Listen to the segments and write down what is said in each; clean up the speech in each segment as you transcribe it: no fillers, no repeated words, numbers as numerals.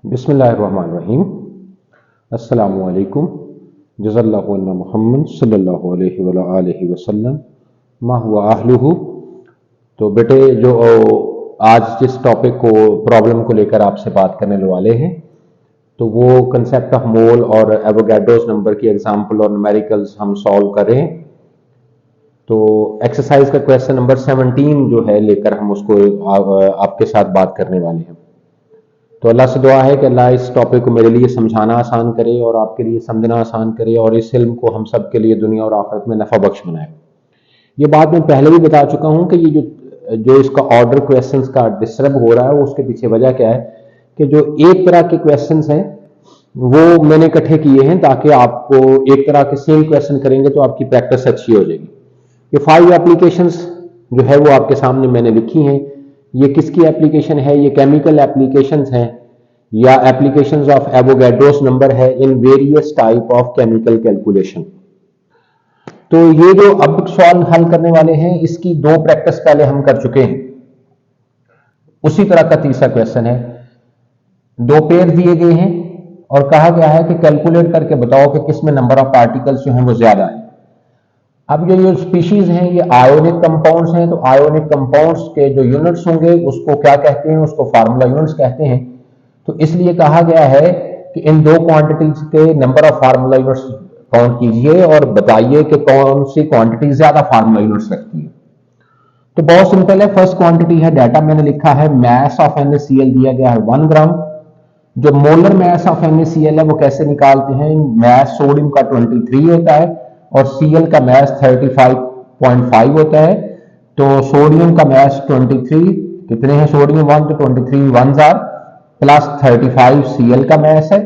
बिस्मिल्लाहिर्रहमानिर्रहीम। अस्सलामु अलैकुम। जज़ल्लाहु अन्ना मुहम्मद सल्लल्लाहु अलैहि वसल्लम मा हुवा अहलुहु। तो बेटे, जो आज जिस टॉपिक को प्रॉब्लम को लेकर आपसे बात करने वाले हैं, तो वो कंसेप्ट ऑफ मोल और एवोगाड्रोस नंबर की एग्जांपल और न्यूमेरिकल्स हम सॉल्व कर रहे हैं। तो एक्सरसाइज का क्वेश्चन नंबर 17 जो है लेकर हम उसको आपके साथ बात करने वाले हैं। तो अल्लाह से दुआ है कि अल्लाह इस टॉपिक को मेरे लिए समझाना आसान करे और आपके लिए समझना आसान करे और इस इल्म को हम सब के लिए दुनिया और आखिरत में नफा बख्श बनाए। ये बात मैं पहले भी बता चुका हूं कि ये जो इसका ऑर्डर क्वेश्चंस का डिस्टर्ब हो रहा है, वो उसके पीछे वजह क्या है कि जो एक तरह के क्वेश्चंस हैं वो मैंने इकट्ठे किए हैं ताकि आपको एक तरह के सेम क्वेश्चन करेंगे तो आपकी प्रैक्टिस अच्छी हो जाएगी। ये 5 एप्लीकेशंस जो है वो आपके सामने मैंने लिखी हैं। ये किसकी एप्लीकेशन है? ये केमिकल एप्लीकेशंस हैं या एप्लीकेशंस ऑफ एवोगाड्रोस नंबर है in various type of chemical calculation. तो ये जो अब सवाल हल करने वाले हैं, इसकी 2 प्रैक्टिस पहले हम कर चुके हैं। उसी तरह का तीसरा क्वेश्चन है। 2 पेयर दिए गए हैं और कहा गया है कि कैलकुलेट करके बताओ कि किसमें नंबर ऑफ पार्टिकल्स जो हैं वो ज्यादा है। अब जो स्पीशीज हैं ये आयोनिक कंपाउंड्स हैं, तो आयोनिक कंपाउंड्स के जो यूनिट्स होंगे उसको क्या कहते हैं? उसको फार्मूला यूनिट्स कहते हैं। तो इसलिए कहा गया है कि इन 2 क्वांटिटीज के number of formula units count कीजिए और बताइए कि कौन सी क्वांटिटी ज्यादा फार्मूला यूनिट्स रखती है। तो बहुत सिंपल है। फर्स्ट क्वांटिटी है, डाटा मैंने लिखा है, मास ऑफ NaCl दिया गया है 1 ग्राम। जो मोलर मास ऑफ NaCl है वो कैसे निकालते हैं? मास सोडियम का 23 होता है और Cl का मास 35.5 होता है। तो सोडियम का मास 23 कितने हैं? सोडियम 1 तो 23 1 जार प्लस 35 Cl का मास है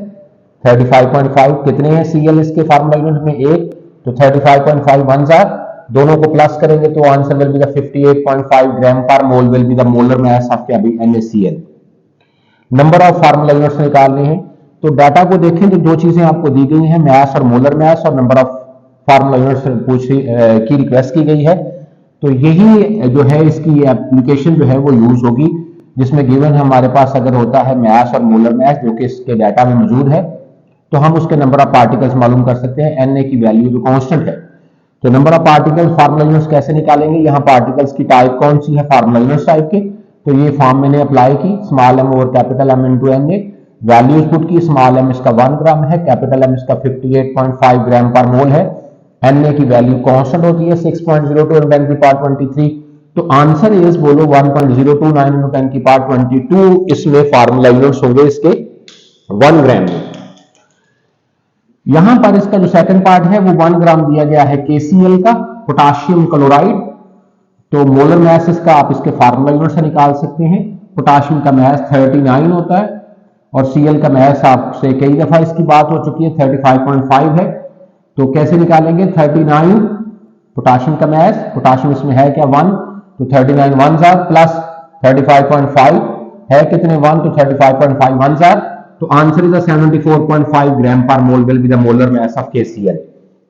35.5। कितने हैं Cl इसके फार्मूला यूनिट में? 1। तो 35.5 1 जार, दोनों को प्लस करेंगे तो answer will be the 58.5 gram per mole will be the molar mass of NaCl। Number of formula units निकालने हैं। तो डाटा को देखें तो 2 चीजें आपको दी गई हैं, मास और मोलर मास, और नंबर ऑफ फार्मूला यूनिट्स की रिक्वेस्ट की गई है। तो यही जो है इसकी एप्लीकेशन जो है वो यूज होगी, जिसमें गिवन हमारे पास अगर होता है मास और मोलर मास जो कि इसके डाटा में मौजूद है, तो हम उसके नंबर ऑफ पार्टिकल्स मालूम कर सकते हैं। Na की वैल्यू जो कांस्टेंट है। तो number of particles formula units कैसे निकालेंगे? यहाँ पार्टिकल्स की टाइप कौन सी है? फार्मूला यूनिट्स टाइप के। तो ये फॉर्म मैंने अप्लाई की, small m over capital M into Na। Values put की, स्मॉल m इसका 1 ग्राम है, कैपिटल M इसका 58.5 ग्राम पर मोल है। Na की वैल्यू कांस्टेंट होती है 6.02 × 10 की पावर 23। तो आंसर इज बोलो 1.029 × 10 की पावर 22 इसमें फार्मूला यूनिट्स होंगे इसके 1 ग्राम में। यहां पर इसका जो सेकंड पार्ट है वो 1 ग्राम दिया गया है KCl का, पोटाशियम क्लोराइड। तो मोलर मास इसका आप इसके फार्मूला यूनिट से निकाल सकते हैं। पोटाशियम का मास 39 होता है और Cl का मास आपसे कई दफा इसकी बात हो चुकी है, 35.5 है। तो कैसे निकालेंगे? 39 पोटाशियम का मास, पोटाशियम इसमें है क्या? 1। तो 39 1 जार प्लस 35.5 है कितने? 1। तो 35.5 1 जार। तो answer is 74.5 gram per mole will be the molar mass of KCl।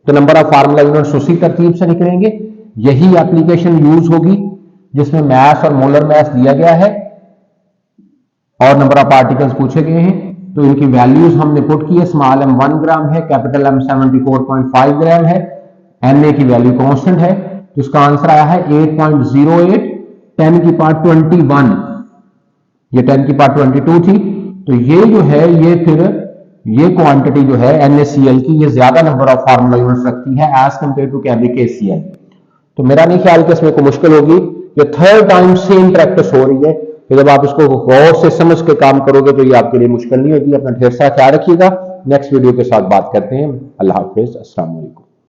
तो नंबर ऑफ फार्मूला यूनिट्स उसी तरतीब से निकलेंगे। यही एप्लीकेशन यूज होगी जिसमें मास और मोलर मास दिया गया है और नंबर ऑफ पार्टिकल्स पूछे गए हैं। तो इनकी वैल्यूज हमने पुट की है, स्मॉल m 1 ग्राम है, कैपिटल M 74.5 ग्राम है, Na की वैल्यू कांस्टेंट है। तो इसका आंसर आया है 8.08 10 की पावर 21। ये 10 की पावर 22 थी। तो ये जो है ये क्वांटिटी जो है NaCl की, ये ज्यादा नंबर ऑफ फार्मूला यूनिट्स रखती है एज कंपेयर टू KCl। तो मेरा नहीं ख्याल कि इसमें कोई मुश्किल होगी। ये 3rd टाइम सेम प्रैक्टिस हो रही है। तो जब आप इसको गौर से समझ के काम करोगे तो ये आपके लिए मुश्किल नहीं होगी। अपना ढेर सारा ख्याल रखिएगा। नेक्स्ट वीडियो के साथ बात करते हैं। अल्लाह हाफिज। अस्सलाम वालेकुम।